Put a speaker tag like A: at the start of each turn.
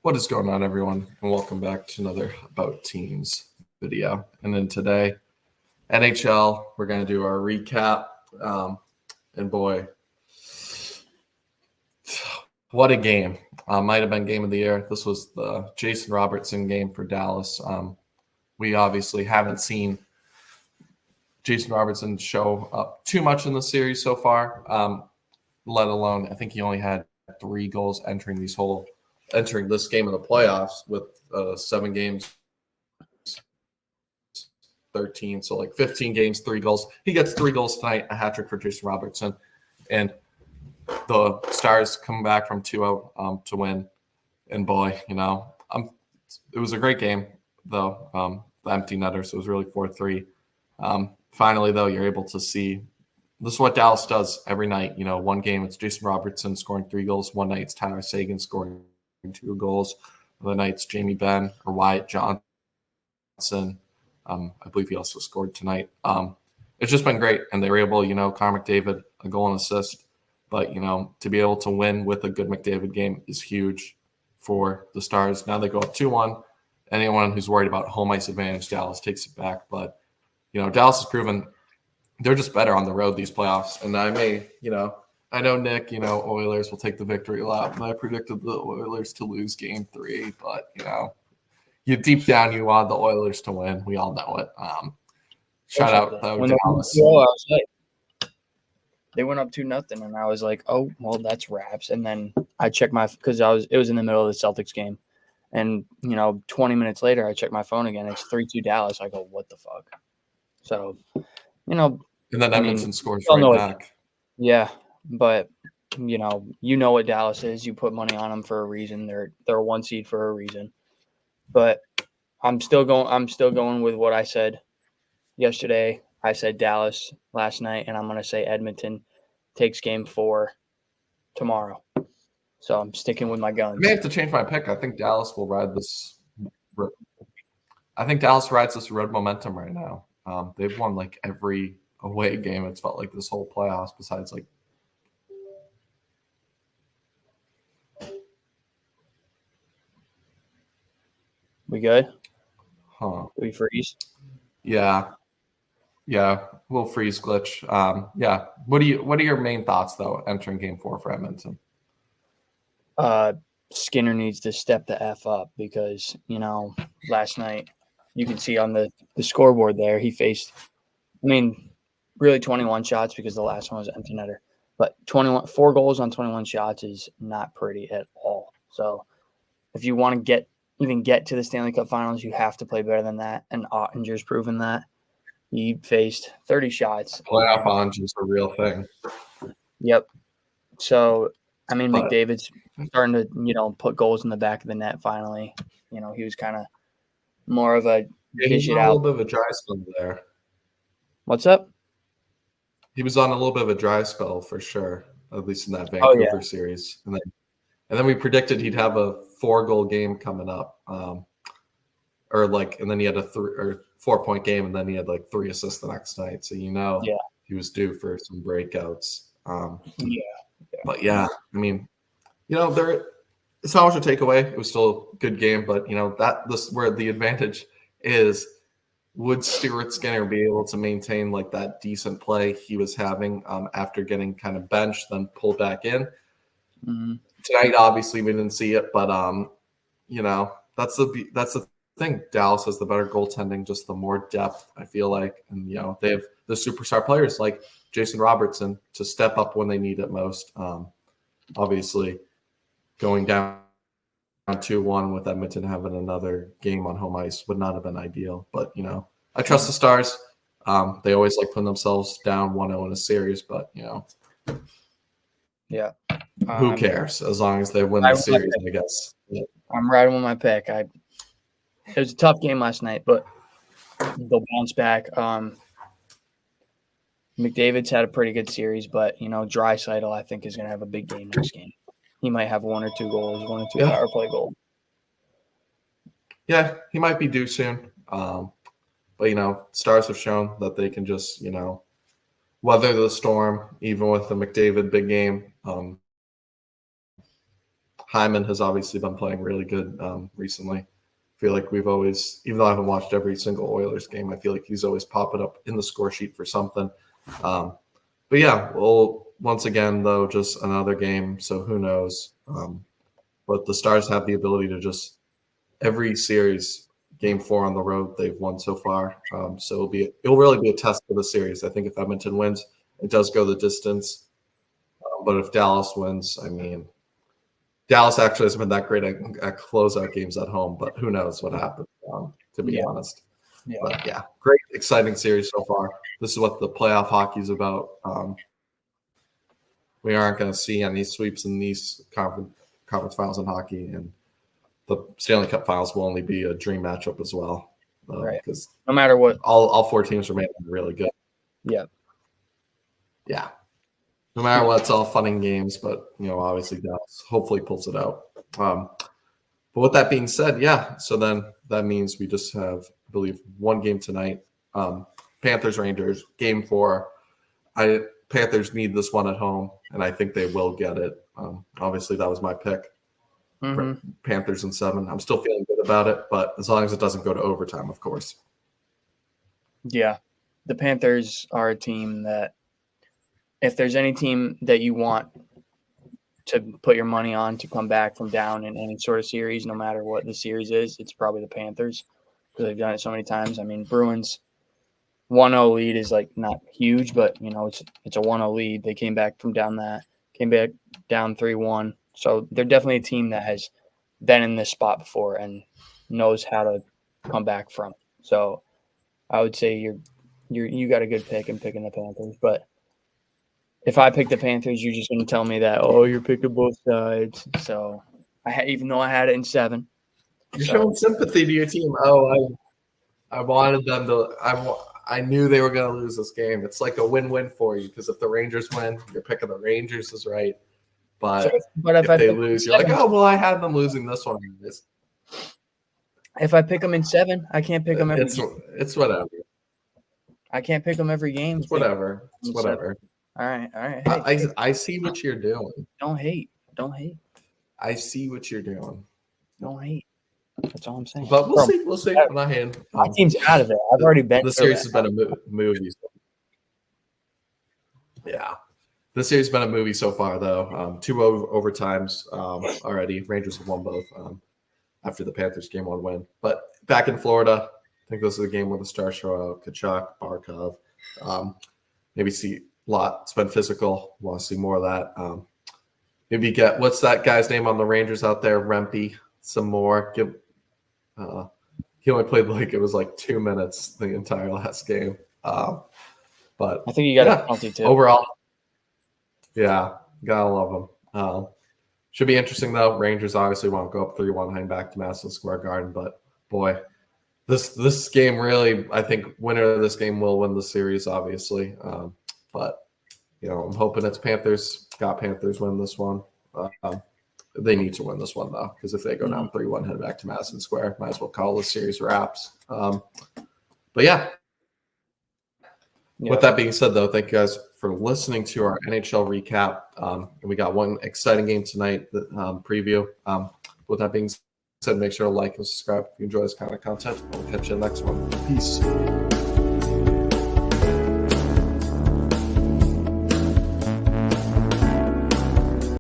A: What is going on, everyone? And welcome back to another About Teams video. And then today, NHL, we're going to do our recap. And boy, what a game. Might have been game of the year. This was the Jason Robertson game for Dallas. We obviously haven't seen Jason Robertson show up too much in the series so far, let alone I think he only had 3 goals entering this game of the playoffs with 7 games, 13. So like 15 games, 3 goals. He gets 3 goals tonight, a hat trick for Jason Robertson. And the Stars come back from 2-0 to win. And boy, it was a great game, though. The empty netter, so it was really 4-3. Finally, though, you're able to see this is what Dallas does every night. One game it's Jason Robertson scoring 3 goals. One night it's Tyler Seguin scoring 2 goals. Other nights Jamie Benn or Wyatt Johnson. I believe he also scored tonight. It's just been great, and they were able, Connor McDavid, a goal and assist. But, to be able to win with a good McDavid game is huge for the Stars. Now they go up 2-1. Anyone who's worried about home ice advantage, Dallas takes it back. But, Dallas has proven they're just better on the road these playoffs. And I know Nick, Oilers will take the victory lap. And I predicted the Oilers to lose game 3. But, you deep down, you want the Oilers to win. We all know it. Shout out, though, Dallas.
B: They went up 2-0, and I was like, "Oh, well, that's wraps." And then I checked because it was in the middle of the Celtics game, and 20 minutes later, I checked my phone again. It's 3-2 Dallas. I go, "What the fuck?" So,
A: And then Edmonton scores right back.
B: Yeah, but you know what Dallas is. You put money on them for a reason. They're a 1 seed for a reason. But I'm still going with what I said yesterday. I said Dallas last night, and I'm going to say Edmonton takes game 4 tomorrow. So I'm sticking with my guns.
A: I may have to change my pick. I think Dallas will ride this. I think Dallas rides this red momentum right now. They've won like every away game. It's felt like this whole playoffs besides like.
B: We good?
A: Huh.
B: We freeze?
A: Yeah. Little freeze glitch. Yeah. What are your main thoughts though entering game 4 for Edmonton?
B: Skinner needs to step the F up because, last night you can see on the scoreboard there he faced really 21 shots because the last one was empty netter. But 4 goals on 21 shots is not pretty at all. So if you want to even get to the Stanley Cup Finals, you have to play better than that. And Ottinger's proven that. He faced 30 shots.
A: Playoff Ottinger's a real thing.
B: Yep. So, McDavid's starting to, put goals in the back of the net finally. He was kind of more of a dish it out.
A: A little bit of a dry spell there.
B: What's up?
A: He was on a little bit of a dry spell for sure, at least in that Vancouver series. And then we predicted he'd have a 4-goal game coming up. And then he had a 4-point game, and then he had like 3 assists the next night. So he was due for some breakouts. But it's not much a takeaway. It was still a good game, but this where the advantage is. Would Stuart Skinner be able to maintain like that decent play he was having after getting kind of benched, then pulled back in?
B: Mm-hmm.
A: Tonight, obviously, we didn't see it, but that's the thing. Dallas has the better goaltending, just the more depth, I feel like, and they have the superstar players like Jason Robertson to step up when they need it most. Obviously, going down 2-1 with Edmonton having another game on home ice would not have been ideal, but I trust the Stars. They always like putting themselves down 1-0 in a series, but
B: yeah.
A: Who cares as long as they win the series, I guess. Yeah.
B: I'm riding with my pick. It was a tough game last night, but they'll bounce back. McDavid's had a pretty good series, but Draisaitl I think is going to have a big game next game. He might have 1 or 2 goals, 1 or 2 power play goals.
A: Yeah, he might be due soon. But Stars have shown that they can just weather the storm, even with the McDavid big game. Hyman has obviously been playing really good recently. I feel like we've always, even though I haven't watched every single Oilers game, I feel like he's always popping up in the score sheet for something. But yeah, well, once again, though, just another game, so who knows? But the Stars have the ability to just every series, game 4 on the road, they've won so far. So it'll really be a test for the series. I think if Edmonton wins, it does go the distance. But if Dallas wins, I mean, Dallas actually has been that great at closeout games at home, but who knows what happens, to be honest.
B: Yeah.
A: But yeah, great, exciting series so far. This is what the playoff hockey is about. We aren't going to see any sweeps in these conference finals in hockey, and the Stanley Cup finals will only be a dream matchup as well.
B: Right.
A: Because
B: no matter what,
A: all 4 teams remain really good.
B: Yeah.
A: No matter what, it's all fun and games, but obviously Dallas hopefully pulls it out. But with that being said, so then that means we just have, I believe, one game tonight. Panthers Rangers game 4. Panthers need this one at home, and I think they will get it. Obviously, that was my pick.
B: Mm-hmm.
A: Panthers in 7. I'm still feeling good about it, but as long as it doesn't go to overtime, of course.
B: Yeah, the Panthers are a team that, if there's any team that you want to put your money on to come back from down in any sort of series, no matter what the series is, it's probably the Panthers, because they've done it so many times. I mean, Bruins 1-0 lead is like not huge, but it's a 1-0 lead. They came back down 3-1. So they're definitely a team that has been in this spot before and knows how to come back from it. So I would say you got a good pick in picking the Panthers. But if I pick the Panthers, you're just going to tell me that, you're picking both sides. So even though I had it in 7.
A: You're showing sympathy to your team. I wanted them to I knew they were going to lose this game. It's like a win-win for you, because if the Rangers win, you're picking the Rangers is right. But if they lose, you're like, I had them losing this one.
B: If I pick them in 7, I can't pick them every game.
A: It's whatever.
B: I can't pick them every game.
A: It's whatever. It's whatever.
B: All right.
A: Hey, I see what you're doing.
B: Don't hate.
A: I see what you're doing.
B: Don't hate. That's all I'm saying.
A: But we'll see. On my hand,
B: my team's out of it. I've already been.
A: The series has been a movie. Yeah, the series has been a movie so far, though. 2 overtimes already. Rangers have won both after the Panthers game 1 win. But back in Florida, I think this is the game where the Stars show out. Kachuk, Barkov, maybe see Lot. It's been physical. Want to see more of that. Maybe get what's that guy's name on the Rangers out there? Rempe. Some more. He only played it was 2 minutes the entire last game. But
B: I think you got a penalty too.
A: Overall, gotta love them. Should be interesting though. Rangers obviously won't go up 3-1 heading back to Madison Square Garden, but boy, this game really, I think winner of this game will win the series, obviously. But I'm hoping it's Panthers. Got Panthers win this one. They need to win this one though, because if they go down 3-1 head back to Madison Square, might as well call this series wraps. But yeah. With that being said, though, thank you guys for listening to our NHL recap. And we got one exciting game tonight, the preview. With that being said, make sure to like and subscribe if you enjoy this kind of content. We'll catch you in the next one. Peace.